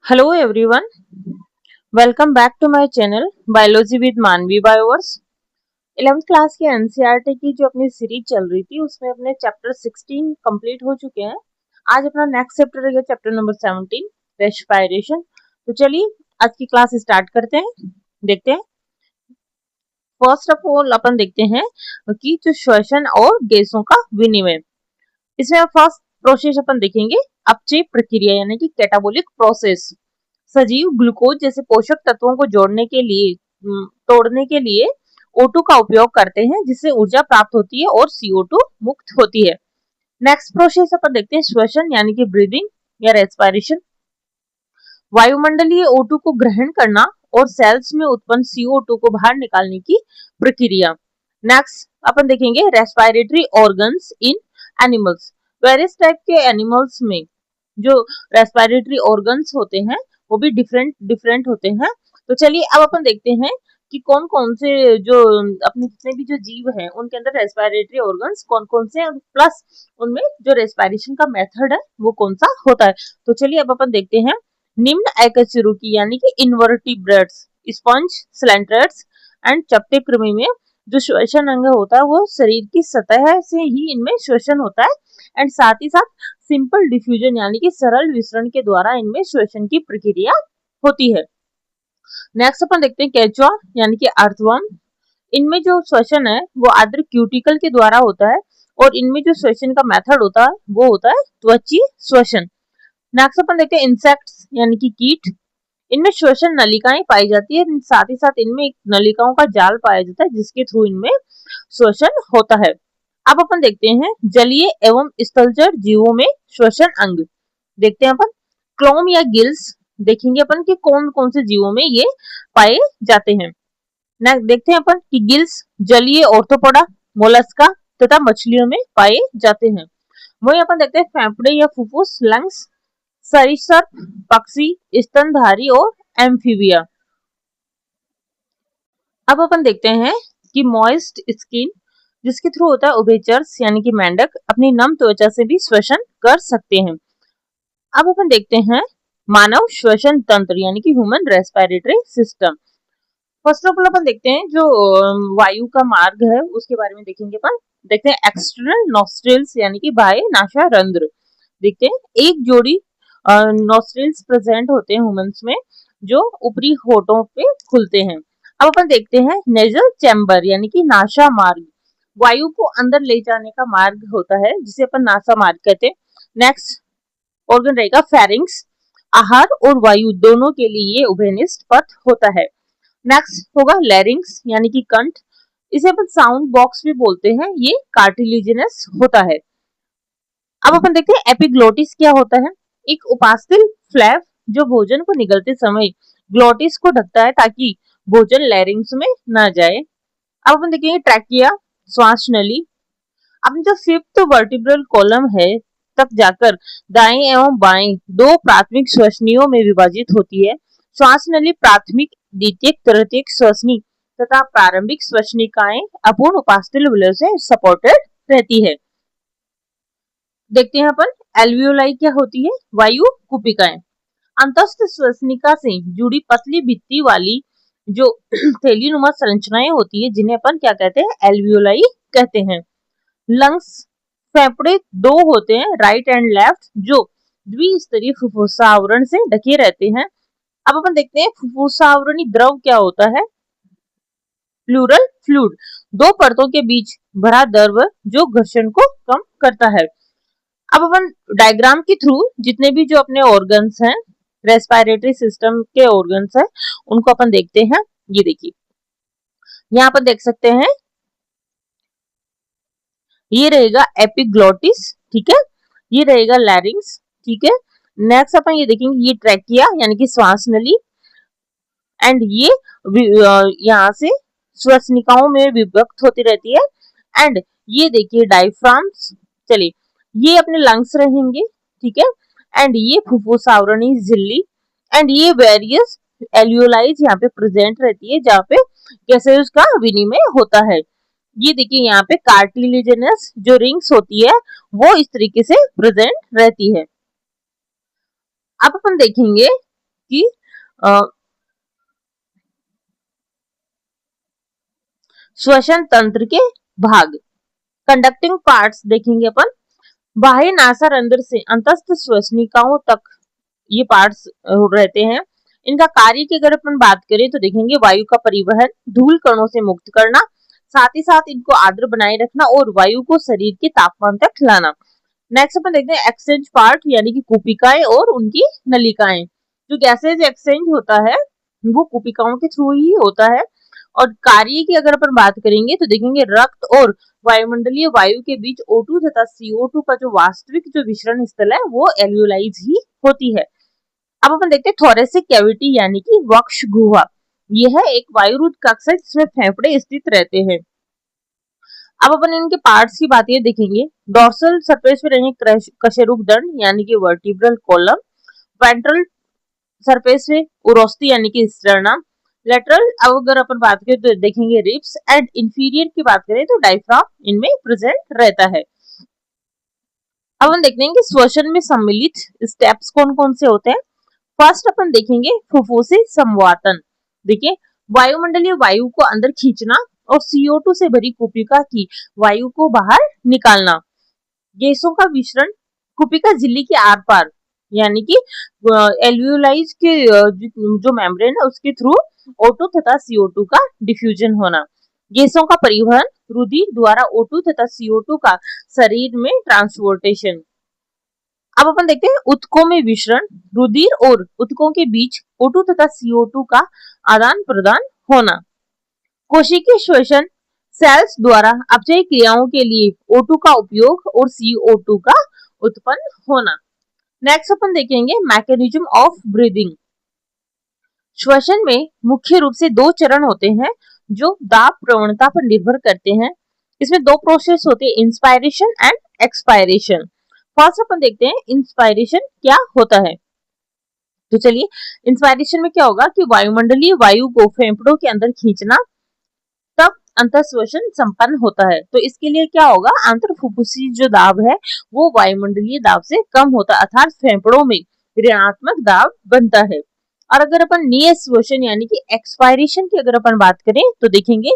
Hello everyone, welcome back to my channel Biology with Manvi Bioverse। 11th class के NCERT की जो अपनी series चल रही थी उसमें अपने चैप्टर 16 कंप्लीट हो चुके हैं। आज अपना नेक्स्ट चैप्टर रहेगा चैप्टर नंबर 17 रेस्पिरेशन। तो चलिए आज की क्लास स्टार्ट करते हैं। देखते हैं फर्स्ट ऑफ ऑल अपन देखते हैं कि जो श्वसन और गैसों का विनिमय, इसमें फर्स्ट प्रोसेस अपन देखेंगे अपचय प्रक्रिया यानी कि कैटाबोलिक प्रोसेस। सजीव ग्लूकोज जैसे पोषक तत्वों को जोड़ने के लिए तोड़ने के लिए O2 का उपयोग करते हैं जिससे ऊर्जा प्राप्त होती है और CO2 मुक्त होती है। नेक्स्ट प्रोसेस अपन देखते हैं श्वसन यानी कि ब्रीदिंग या रेस्पिरेशन। वायुमंडलीय O2 को ग्रहण करना और सेल्स में उत्पन्न CO2 को बाहर निकालने की प्रक्रिया। नेक्स्ट अपन देखेंगे respiratory organs in animals. Various type के एनिमल्स में जो रेस्पिरेटरी ऑर्गन्स होते हैं वो भी डिफरेंट होते हैं। तो चलिए अब अपन देखते हैं कि कौन कौन से जो अपने जितने भी जो जीव हैं उनके अंदर रेस्पिरेटरी ऑर्गन्स कौन कौन से हैं, प्लस उनमें जो रेस्पिरेशन का मेथड है वो कौन सा होता है। तो चलिए अब अपन देखते हैं निम्न एकशेरुकी यानी कि इनवर्टिब्रेट्स, स्पंज, स्लैंटर्स एंड चपटे कृमि में जो श्वसन अंग होता है वो शरीर की सतह से ही इनमें श्वसन होता है एंड साथ ही साथ सिंपल डिफ्यूजन यानी कि सरल विसरण के द्वारा इनमें श्वसन की प्रक्रिया होती है। नेक्स्ट अपन देखते हैं केचुआ यानी कि अर्थवर्म। इनमें जो श्वसन है वो आर्द्र क्यूटिकल के द्वारा होता है और इनमें जो श्वसन का मेथड होता है वो होता है त्वचीय श्वसन। नेक्स्ट अपन देखते हैं इंसेक्ट्स यानी कि कीट। इनमें श्वसन नलिकाएं पाई जाती है, साथ ही साथ इनमें एक नलिकाओं का जाल पाया जाता है जिसके थ्रू इनमें श्वसन होता है। अब अपन देखते हैं जलीय एवं स्थलचर जीवों में श्वसन अंग। देखते हैं अपन क्लोम या गिल्स देखेंगे अपन कि कौन कौन से जीवों में ये पाए जाते हैं। नेक्स्ट देखते हैं अपन कि गिल्स जलीय ऑर्थोपोडा, मोलस्का तथा मछलियों में पाए जाते हैं। वही अपन देखते हैं फेफड़े या फुफ्फुस, लंग्स, सरीसृप, पक्षी, स्तनधारी और एम्फीबिया। अब अपन देखते हैं कि मॉइस्ट स्किन जिसके थ्रू होता है उभयचर्स यानी कि मेंढक अपनी नम त्वचा से भी श्वसन कर सकते हैं। अब अपन देखते हैं मानव श्वसन तंत्र यानी कि human respiratory system. First of all अपन देखते हैं जो वायु का मार्ग है उसके बारे में देखेंगे। अपन देखते हैं एक्सटर्नल नॉस्ट्रिल्स यानी कि बाह्य नासा रंध्र। देखते हैं एक जोड़ी नॉस्ट्रिल्स प्रेजेंट होते हैं ह्यूमंस में जो ऊपरी होठों पे खुलते हैं। अब अपन देखते हैं नेजल चैम्बर यानी कि नासा मार्ग, वायु को अंदर ले जाने का मार्ग होता है जिसे अपन नासा मार्ग कहते हैं। नेक्स्ट ऑर्गन रहेगा फेरिंग्स, आहार और वायु दोनों के लिए ये उभयनिष्ठ पथ होता है। नेक्स्ट होगा लैरिंग्स यानी कि कंठ, इसे अपन साउंड बॉक्स भी बोलते हैं, ये कार्टिलेजिनस होता है। अब अपन देखते हैं एपिग्लोटिस क्या होता है। एक उपास्थल फ्लैप जो भोजन को निगलते समय ग्लोटिस को ढकता है ताकि भोजन लैरिंग्स में ना जाए। अब अपन देखेंगे ट्रैकिया, श्वास नली। अब जो फिफ्थ वर्टिब्रल कॉलम है तक जाकर दाएं एवं बाएं दो प्राथमिक श्वसनियों में विभाजित होती है। श्वास नली प्राथमिक, द्वितीयक, तृतीयक श्वसनी तथा प्रारंभिक श्वसनिकाएं अपूर्ण उपास्थल विलय से सपोर्टेड रहती है। देखते हैं अपन एल्वियोलाई क्या होती है। वायु कुपिकाएं अंतस्थ श्वसनिका से जुड़ी पतली भित्ति वाली जो थैलीनुमा संरचनाएं होती है जिन्हें अपन क्या कहते हैं, एल्वियोलाई कहते हैं। लंग्स, फेफड़े दो होते हैं राइट एंड लेफ्ट जो द्विस्तरीय फुफ्फुसावरण से ढके रहते हैं। अब अपन देखते हैं फुफ्फुसावरणी द्रव क्या होता है। प्लूरल फ्लूइड, दो परतों के बीच भरा द्रव जो घर्षण को कम करता है। अब अपन डायग्राम के थ्रू जितने भी जो अपने ऑर्गन्स हैं, रेस्पिरेटरी सिस्टम के ऑर्गन्स हैं, उनको अपन देखते हैं। ये देखिए यहाँ पर देख सकते हैं ये रहेगा एपिग्लोटिस, ठीक है, ये रहेगा लैरिंग्स, ठीक है। नेक्स्ट अपन ये देखेंगे ये ट्रैकिया यानी कि श्वास नली एंड ये यहाँ से श्वसनिकाओं में विभक्त होती रहती है। एंड ये देखिए डायफ्राम्स, चलिए ये अपने लंग्स रहेंगे, ठीक है। एंड ये फुफ्फुसावरणी झिल्ली एंड ये वेरियस एल्वियोलाइज यहाँ पे प्रेजेंट रहती है जहाँ पे गैसेस का विनिमय होता है। ये देखिए यहाँ पे कार्टिलेजिनस जो रिंग्स होती है वो इस तरीके से प्रेजेंट रहती है। अब अपन देखेंगे की श्वसन तंत्र के भाग। कंडक्टिंग पार्ट्स देखेंगे अपन, बाह्य नासारंध्र से अंतस्थ श्वसनिकाओं तक ये पार्ट्स रहते हैं। इनका कार्य की अगर अपन बात करें तो देखेंगे वायु का परिवहन, धूल कणों से मुक्त करना, साथ ही साथ इनको आर्द्र बनाए रखना और वायु को शरीर के तापमान तक लाना। नेक्स्ट अपन देखते हैं एक्सचेंज पार्ट यानी कि कूपिकाएं और उनकी नलिकाएं। जो गैसेज एक्सचेंज होता है वो कूपिकाओं के थ्रू ही होता है। और कार्य की अगर अपन बात करेंगे तो देखेंगे रक्त और वायुमंडलीय वायु के बीच O2 तथा CO2 का जो वास्तविक जो विसरण स्थल है वो एल्यूलाइज ही होती है। अब अपन देखते हैं थोरेसिक कैविटी यानी कि वक्ष गुहा। यह एक वायुरुद्ध कक्ष है जिसमें फेफड़े स्थित रहते हैं। अब अपन इनके पार्ट्स की बात ये देखेंगे, डोर्सल सरफेस पे रहेंगे कशेरुक दंड यानी कि वर्टिब्रल कॉलम, वेंट्रल सरफेस पे उरोस्थी यानी कि स्टर्नम, लेटरल अगर अपन बात करें तो देखेंगे रिब्स, एंड इंफीरियर की बात करें तो डायफ्राम इनमें प्रेजेंट रहता है। अब हम देखते हैं कि श्वसन में सम्मिलित स्टेप्स कौन कौन से होते हैं। फर्स्ट अपन देखेंगे फुफ्फुसी संवातन। देखिए वायुमंडलीय वायु को अंदर खींचना और CO2 से भरी कुपिका की वायु को बाहर निकालना। गैसों का विसरण कुपिका झिल्ली के आर पार यानी कि एल्यूलाइज के जो मेम्ब्रेन है उसके थ्रू O2 तथा CO2 का डिफ्यूजन होना। गैसों का परिवहन रुधिर द्वारा O2 तथा CO2 का शरीर में ट्रांसपोर्टेशन। अब अपन देखते हैं उत्तकों में विसरण, रुधिर और उत्तकों के बीच O2 तथा CO2 का आदान प्रदान होना। कोशिकीय श्वसन सेल्स द्वारा अपचयी क्रियाओं के लिए O2 का उपयोग और CO2 का उत्पन्न होना। नेक्स्ट अपन देखेंगे मैकेनिज्म ऑफ ब्रीदिंग। श्वसन में मुख्य रूप से दो चरण होते हैं जो दाब प्रवणता पर निर्भर करते हैं। इसमें दो प्रोसेस होते हैं, इंस्पायरेशन एंड एक्सपायरेशन। फर्स्ट अपन देखते हैं इंस्पायरेशन क्या होता है। तो चलिए इंस्पायरेशन में क्या होगा कि वायुमंडलीय वायु को फेफड़ों के अंदर खींचना, तब अंतःश्वसन संपन्न होता है। तो इसके लिए क्या होगा, अंतर्फुफ्फुसी जो दाब है वो वायुमंडलीय दाब से कम होता है, अर्थात फेफड़ों में ऋणात्मक दाब बनता है। और अगर अपन निःश्वसन यानी कि एक्सपायरेशन की अगर अपन बात करें तो देखेंगे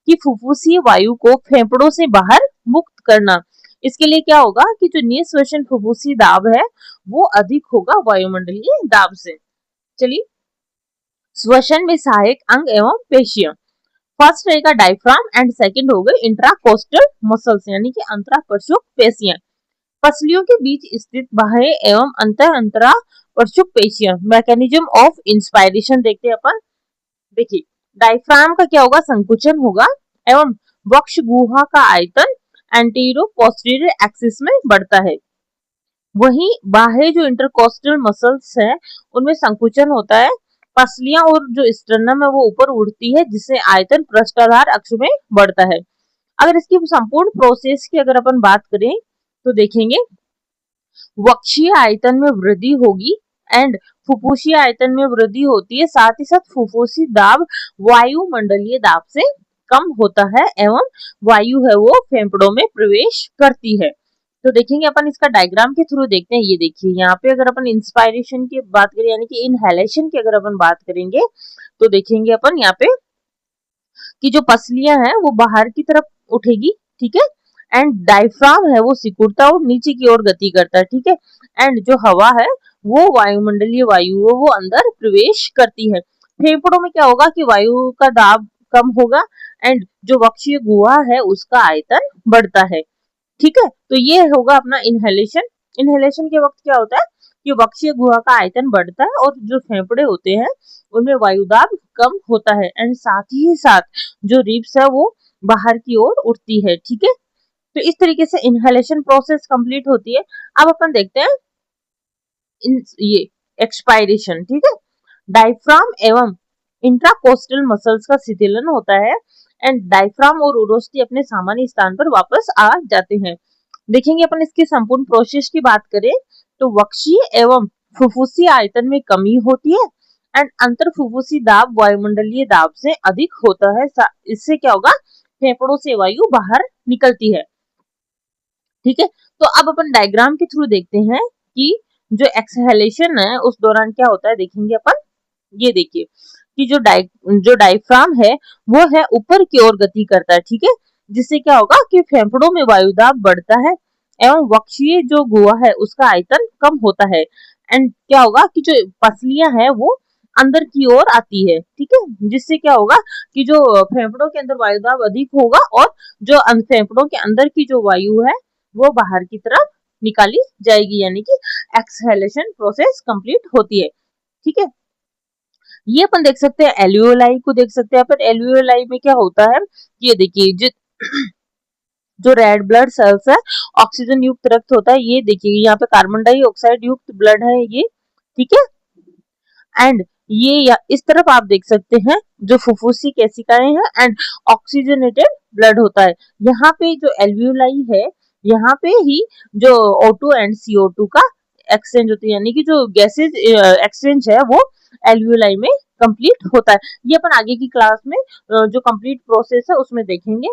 कि फुफ्फुसीय वायु को फेफड़ों से बाहर मुक्त करना। इसके लिए क्या होगा कि जो निःश्वसन फुफ्फुसी दाब है वो अधिक होगा वायुमंडलीय दाब से। चलिए श्वसन में सहायक अंग एवं पेशियां। फर्स्ट रहेगा डायफ्राम एंड सेकंड हो गए इंट्राकोस्टल मसल्स यानी कि अंतरापृष्ठ पेशियां। पसलियों के बीच स्थित बाह्य एवं अंतरापृष्ठ पेशियां। मैकेनिज्म ऑफ इंस्पायरेशन देखते हैं अपन। देखिए डायफ्राम का क्या होगा, संकुचन होगा एवं वक्ष गुहा का आयतन एंटीरो पोस्टीरियर एक्सिस में बढ़ता है। वहीं बाह्य जो इंटरकोस्टल मसल्स है उनमें संकुचन होता है, पसलियां और जो स्टर्नम है वो ऊपर उड़ती है जिससे आयतन पृष्ठाधार अक्ष में बढ़ता है। अगर इसकी संपूर्ण प्रोसेस की अगर अपन बात करें तो देखेंगे वक्षीय आयतन में वृद्धि होगी एंड फुफ्फुसीय आयतन में वृद्धि होती है, साथ ही साथ फुफ्फुसी दाब वायुमंडलीय दाब से कम होता है एवं वायु है वो फेफड़ों में प्रवेश करती है। तो देखेंगे अपन इसका डायग्राम के थ्रू देखते हैं। ये देखिए यहाँ पे अगर अपन इंस्पायरेशन की बात करें यानी कि इनहेलेशन की अगर अपन बात करेंगे तो देखेंगे अपन यहाँ पे कि जो पसलियां हैं वो बाहर की तरफ उठेगी, ठीक है, एंड डायफ्राम है वो सिकुड़ता और नीचे की ओर गति करता है, ठीक है, एंड जो हवा है वो वायुमंडलीय वायु है वो अंदर प्रवेश करती है। फेफड़ों में क्या होगा कि वायु का दाब कम होगा एंड जो वक्षीय गुहा है उसका आयतन बढ़ता है, ठीक है। तो ये होगा अपना इनहेलेशन। इनहेलेशन के वक्त क्या होता है कि वक्षीय गुहा का आयतन बढ़ता है और जो फेफड़े होते हैं उनमें वायुदाब कम होता है एंड साथ ही साथ जो रिब्स है वो बाहर की ओर उठती है, ठीक है। तो इस तरीके से इनहेलेशन प्रोसेस कंप्लीट होती है। अब अपन देखते हैं ये एक्सपायरेशन, ठीक है। डायफ्राम एवं इंट्राकोस्टल मसल्स का शिथिलन होता है एंड डायफ्राम और उरोस्थी अपने सामान्य स्थान पर वापस आ जाते हैं। देखेंगे अपन इसकी संपूर्ण प्रोसेस की बात करें तो वक्षीय एवं फुफ्फुसीय आयतन में कमी होती है एंड अंतर फुफ्फुसी दाब वायुमंडलीय दाब से अधिक होता है। इससे क्या होगा, फेफड़ों से वायु बाहर निकलती है, ठीक है। तो अब अपन डायग्राम के थ्रू देखते हैं कि जो एक्सहेलेशन है उस दौरान क्या होता है, देखेंगे अपन। ये देखिए कि जो डायफ्राम है वो है ऊपर की ओर गति करता है, ठीक है, जिससे क्या होगा कि फेफड़ों में वायुदाब बढ़ता है एवं वक्षीय जो गुहा है उसका आयतन कम होता है। एंड क्या होगा कि जो पसलियां हैं वो अंदर की ओर आती है, ठीक है, जिससे क्या होगा कि जो फेफड़ों के अंदर वायुदाब अधिक होगा और जो फेफड़ों के अंदर की जो वायु है वो बाहर की तरफ निकाली जाएगी, यानी कि एक्सहेलेशन प्रोसेस कंप्लीट होती है, ठीक है। ये अपन देख सकते हैं एल्वियोलाई को देख सकते हैं अपन। एल्वियोलाई में क्या होता है, ये देखिए जो रेड ब्लड सेल्स है ऑक्सीजन युक्त रक्त होता है, ये देखिए यहाँ पे कार्बन डाइऑक्साइड युक्त ब्लड है ये, ठीक है। एंड ये इस तरफ आप देख सकते हैं जो फुफ्फुसी केसिकाएं हैं एंड ऑक्सीजनेटेड ब्लड होता है। यहाँ पे जो एल्वियोलाई है यहाँ पे ही जो O2 एंड CO2 का एक्सचेंज होती है, यानी कि जो गैसेज एक्सचेंज है वो एल्वियोलाई में कंप्लीट होता है। ये अपन आगे की क्लास में जो कंप्लीट प्रोसेस है उसमें देखेंगे।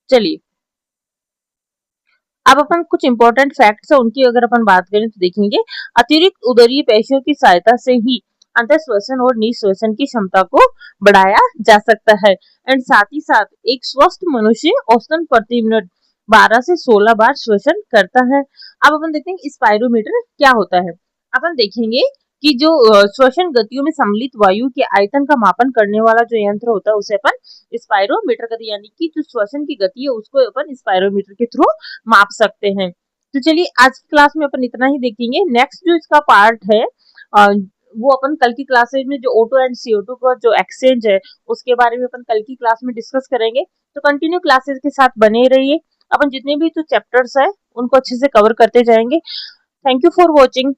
चलिए अब अपन कुछ इंपॉर्टेंट फैक्ट्स है उनकी अगर अपन बात करें तो देखेंगे अतिरिक्त उदरीय पेशियों की सहायता से ही अंतःश्वसन और निःश्वसन की क्षमता को बढ़ाया जा सकता है। एंड साथ ही साथ एक स्वस्थ मनुष्य औसतन प्रति मिनट 12 से 16 बार श्वसन करता है। अब अपन देखते हैं स्पायरोमीटर क्या होता है। अपन देखेंगे कि जो श्वसन गतियों में सम्मिलित वायु के आयतन का मापन करने वाला जो यंत्र होता है उसे अपन स्पायरोमीटर कहते हैं, यानी कि जो श्वसन की गति है उसको अपन स्पायरोमीटर के थ्रू माप सकते हैं। तो चलिए आज की क्लास में अपन इतना ही देखेंगे। नेक्स्ट जो इसका पार्ट है वो अपन कल की क्लासेज में जो O2 एंड CO2 का जो एक्सचेंज है उसके बारे में अपन कल की क्लास में डिस्कस करेंगे। तो कंटिन्यू क्लासेज के साथ बने रहिए। अपन जितने भी तो चैप्टर्स है उनको अच्छे से कवर करते जाएंगे। Thank you for watching.